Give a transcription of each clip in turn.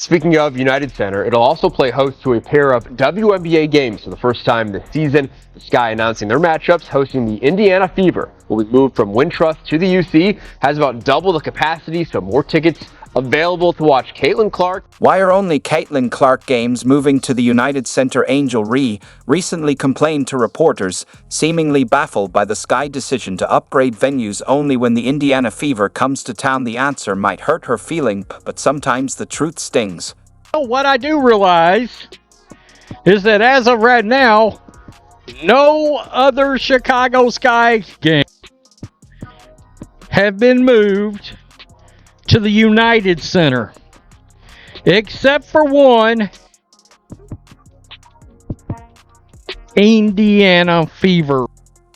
Speaking of United Center, it'll also play host to a pair of WNBA games for the first time this season. The Sky announcing their matchups, hosting the Indiana Fever, will be moved from Wintrust to the UC, has about double the capacity, so more tickets available to watch Caitlin Clark. Why are only Caitlin Clark games moving to the United Center? Angel Ree recently complained to reporters, seemingly baffled by the Sky decision to upgrade venues only when the Indiana Fever comes to town. The answer might hurt her feeling, but sometimes the truth stings. What I do realize is that as of right now, no other Chicago Sky games have been moved to the United Center, except for one, Indiana Fever.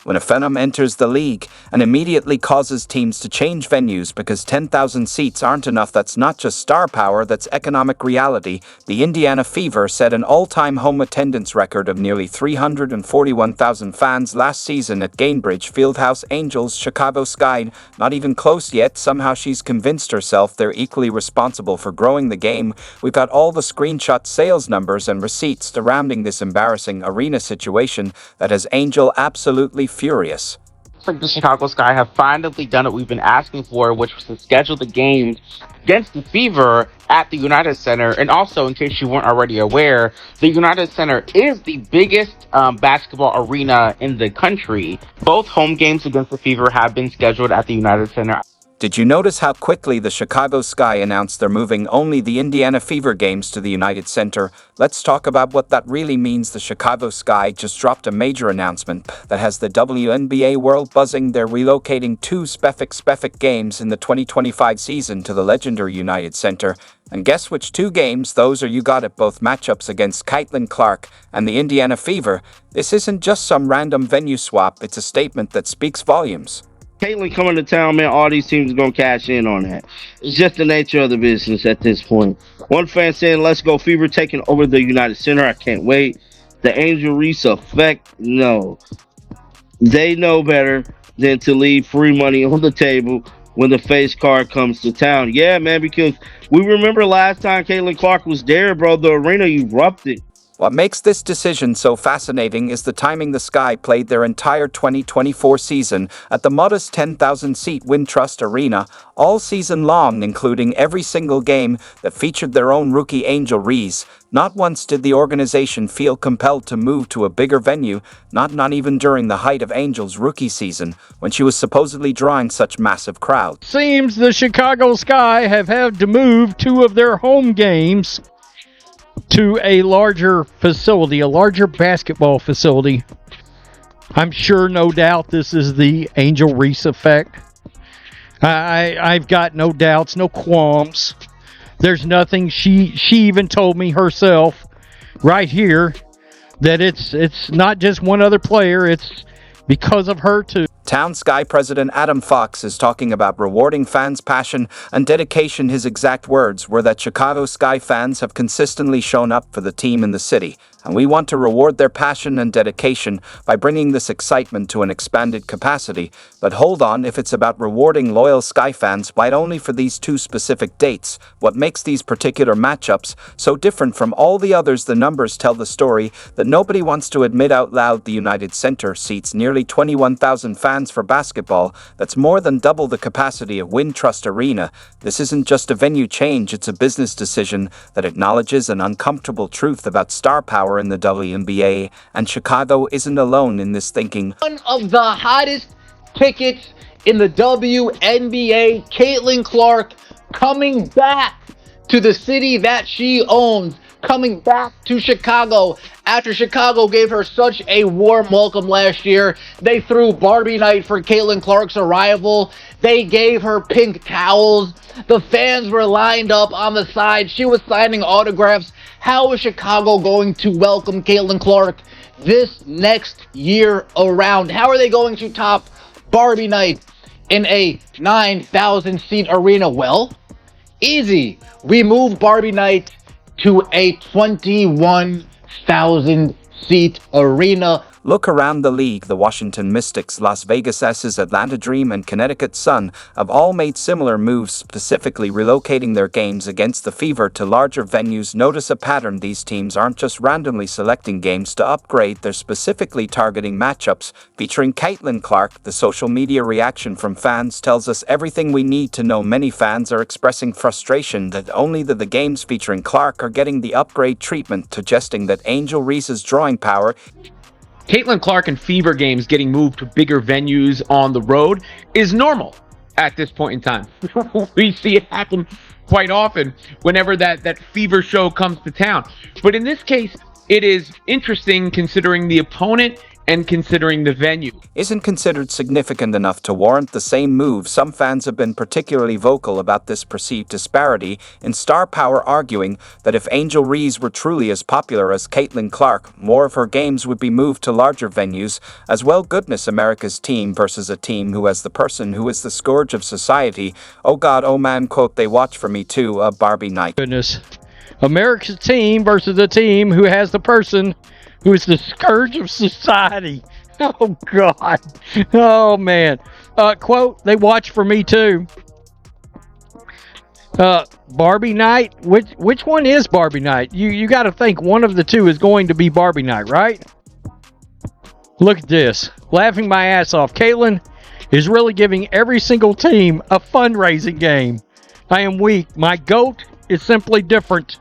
When a phenom enters the league and immediately causes teams to change venues because 10,000 seats aren't enough, that's not just star power, that's economic reality. The Indiana Fever set an all-time home attendance record of nearly 341,000 fans last season at Gainbridge Fieldhouse. Angels Chicago Sky, not even close yet. Somehow she's convinced herself they're equally responsible for growing the game. We've got all the screenshot sales numbers and receipts surrounding this embarrassing arena situation that has Angel absolutely furious. It's like the Chicago Sky have finally done what we've been asking for, which was to schedule the games against the Fever at the United Center. And also, in case you weren't already aware, the United Center is the biggest basketball arena in the country. Both home games against the Fever have been scheduled at the United Center. Did you notice how quickly the Chicago Sky announced they're moving only the Indiana Fever games to the United Center? Let's talk about what that really means. The Chicago Sky just dropped a major announcement that has the WNBA world buzzing. They're relocating two specific games in the 2025 season to the legendary United Center. And guess which two games those are? You got it, both matchups against Caitlin Clark and the Indiana Fever. This isn't just some random venue swap, it's a statement that speaks volumes. Caitlin coming to town, man, all these teams are going to cash in on that. It's just the nature of the business at this point. One fan saying, let's go Fever, taking over the United Center. I can't wait. The Angel Reese effect, no. They know better than to leave free money on the table when the face card comes to town. Yeah, man, because we remember last time Caitlin Clark was there, bro, the arena erupted. What makes this decision so fascinating is the timing. The Sky played their entire 2024 season at the modest 10,000-seat Wintrust Arena all season long, including every single game that featured their own rookie Angel Reese. Not once did the organization feel compelled to move to a bigger venue, not even during the height of Angel's rookie season, when she was supposedly drawing such massive crowds. Seems the Chicago Sky have had to move two of their home games to a larger facility, a larger basketball facility. I'm sure, no doubt, this is the Angel Reese effect. I've got no doubts, no qualms. There's nothing. She even told me herself right here that it's not just one other player, it's because of her too. Town Sky President Adam Fox is talking about rewarding fans' passion and dedication. His exact words were that Chicago Sky fans have consistently shown up for the team in the city, and we want to reward their passion and dedication by bringing this excitement to an expanded capacity. But hold on, if it's about rewarding loyal Sky fans, why only for these two specific dates? What makes these particular matchups so different from all the others? The numbers tell the story that nobody wants to admit out loud. The United Center seats nearly 21,000 fans for basketball. That's more than double the capacity of Wintrust Arena. This isn't just a venue change, it's a business decision that acknowledges an uncomfortable truth about star power in the WNBA, and Chicago isn't alone in this thinking. One of the hottest tickets in the WNBA, Caitlin Clark, coming back to the city that she owns, coming back to Chicago after Chicago gave her such a warm welcome last year. They threw Barbie night for Caitlin Clark's arrival. They gave her pink towels. The fans were lined up on the side. She was signing autographs. How is Chicago going to welcome Caitlin Clark this next year around? How are they going to top Barbie night in a 9,000-seat arena? Well, easy. We moved Barbie night to a 21,000-seat arena. Look around the league. The Washington Mystics, Las Vegas S's, Atlanta Dream, and Connecticut Sun have all made similar moves, specifically relocating their games against the Fever to larger venues. Notice a pattern. These teams aren't just randomly selecting games to upgrade, they're specifically targeting matchups featuring Caitlin Clark. The social media reaction from fans tells us everything we need to know. Many fans are expressing frustration that only the games featuring Clark are getting the upgrade treatment, suggesting that Angel Reese's drawing power. Caitlin Clark and Fever games getting moved to bigger venues on the road is normal at this point in time. We see it happen quite often whenever that Fever show comes to town. But in this case, it is interesting considering the opponent and considering the venue. Isn't considered significant enough to warrant the same move. Some fans have been particularly vocal about this perceived disparity in star power, arguing that if Angel Reese were truly as popular as Caitlin Clark, more of her games would be moved to larger venues as well. Goodness, America's team versus a team who has the person who is the scourge of society. Oh God, oh man, quote, they watch for me too, Barbie night. Goodness. America's team versus a team who has the person who is the scourge of society. Oh, God. Oh, man. Quote, they watch for me, too. Barbie night? Which one is Barbie night? You got to think one of the two is going to be Barbie night, right? Look at this. Laughing my ass off. Caitlin is really giving every single team a fundraising game. I am weak. My GOAT is simply different.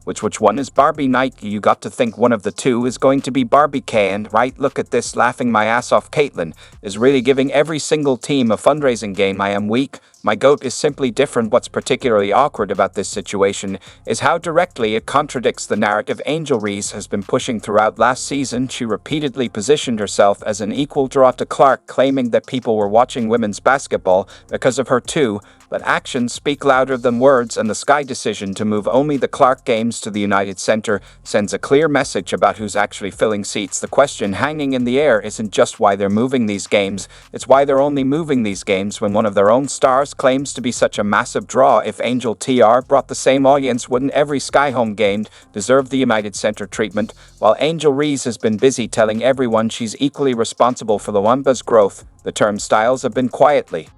Which one is Barbie night? You got to think one of the two is going to be Barbie K. And right, look at this. Laughing my ass off. Caitlin is really giving every single team a fundraising game. I am weak. My GOAT is simply different. What's particularly awkward about this situation is how directly it contradicts the narrative Angel Reese has been pushing throughout last season. She repeatedly positioned herself as an equal draw to Clark, claiming that people were watching women's basketball because of her too. But actions speak louder than words, and the Sky decision to move only the Clark games to the United Center sends a clear message about who's actually filling seats. The question hanging in the air isn't just why they're moving these games, it's why they're only moving these games when one of their own stars claims to be such a massive draw. If Angel TR brought the same audience, wouldn't every Sky home game deserve the United Center treatment? While Angel Reese has been busy telling everyone she's equally responsible for the Wamba's growth, the turnstiles have been quietly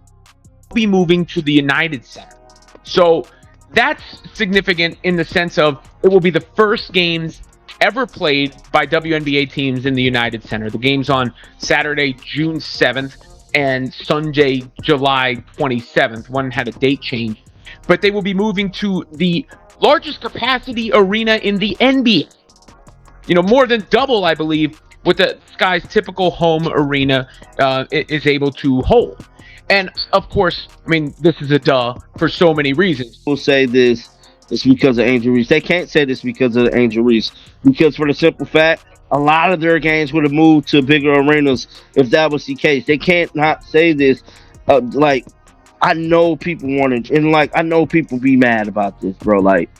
Be moving to the United Center. So that's significant in the sense of it will be the first games ever played by WNBA teams in the United Center. The game's on Saturday, June 7th and Sunday, July 27th. One had a date change. But they will be moving to the largest capacity arena in the NBA. You know, more than double, I believe, what the Sky's typical home arena is able to hold. And, of course, I mean, this is a duh for so many reasons. We'll say this. It's because of Angel Reese. They can't say this because of Angel Reese. Because for the simple fact, a lot of their games would have moved to bigger arenas if that was the case. They can't not say this. Like, I know people want it. And, like, I know people be mad about this, bro. Like,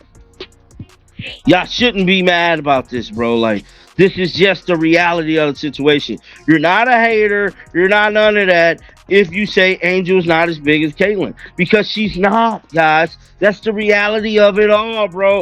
y'all shouldn't be mad about this, bro. Like, this is just the reality of the situation. You're not a hater. You're not none of that if you say Angel's not as big as Caitlin. Because she's not, guys. That's the reality of it all, bro.